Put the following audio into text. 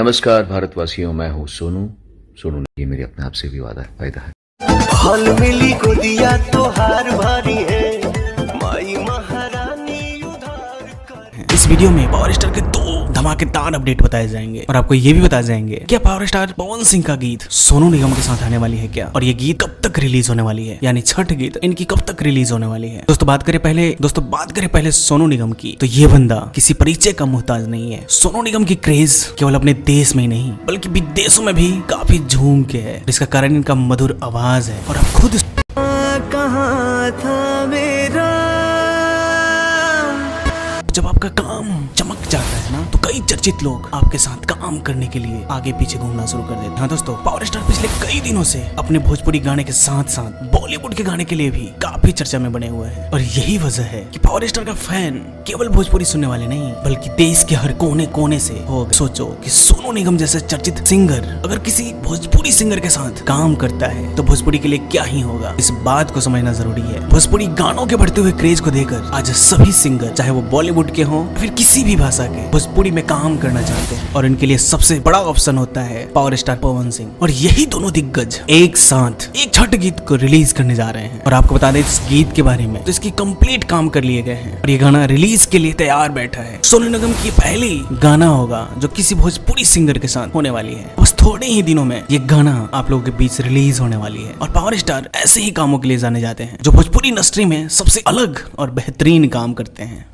नमस्कार भारतवासियों, मैं हूँ सोनू। ये मेरे अपने आप से भी वायदा है। फल मिली को दिया तो हार भारी है, माई महारानी उधार कर। इस वीडियो में पावर स्टार के 2 धमाकेदार अपडेट बताए जाएंगे और आपको ये भी बताए जाएंगे क्या पावर स्टार पवन सिंह का गीत सोनू निगम के साथ आने वाली है क्या, और ये गीत कब तक रिलीज होने वाली है, यानी छठ गीत इनकी कब तक रिलीज होने वाली है। दोस्तों बात करें पहले सोनू निगम की, तो ये बंदा किसी परिचय का मोहताज नहीं है। सोनू निगम की क्रेज केवल अपने देश में ही नहीं बल्कि विदेशों में भी काफी झूम के है। इसका कारण इनका मधुर आवाज है। और आप खुद कहाँ था मेरा, जब आपका काम चमक जाता है ना, तो कई चर्चित लोग आपके साथ काम करने के लिए आगे पीछे घूमना शुरू कर देते हैं। हाँ दोस्तों, पावर स्टार पिछले कई दिनों से अपने भोजपुरी गाने के साथ साथ बॉलीवुड के गाने के लिए भी काफी चर्चा में बने हुए हैं। और यही वजह है कि पावर स्टार का फैन केवल भोजपुरी सुनने वाले नहीं बल्कि देश के हर कोने कोने से हो। सोचो कि सोनू निगम जैसे चर्चित सिंगर अगर किसी भोजपुरी सिंगर के साथ काम करता है तो भोजपुरी के लिए क्या ही होगा। इस बात को समझना जरूरी है। भोजपुरी गानों के बढ़ते हुए क्रेज को देखकर आज सभी सिंगर, चाहे वो बॉलीवुड के हों फिर किसी भी भाषा के, भोजपुरी में काम करना चाहते हैं। और इनके लिए सबसे बड़ा ऑप्शन होता है पावर स्टार पवन सिंह। और यही दोनों दिग्गज एक साथ एक छठ गीत को रिलीज करने जा रहे हैं। और आपको बता दें इस गीत के बारे में, तो इसकी कंप्लीट काम कर लिए गए हैं और ये गाना रिलीज के लिए तैयार बैठा है। सोनू निगम की पहली गाना होगा जो किसी भोजपुरी सिंगर के साथ होने वाली है। बस थोड़े ही दिनों में ये गाना आप लोगों के बीच रिलीज होने वाली है। और पावर स्टार ऐसे ही कामों के लिए जाने जाते हैं जो भोजपुरी इंडस्ट्री में सबसे अलग और बेहतरीन काम करते हैं।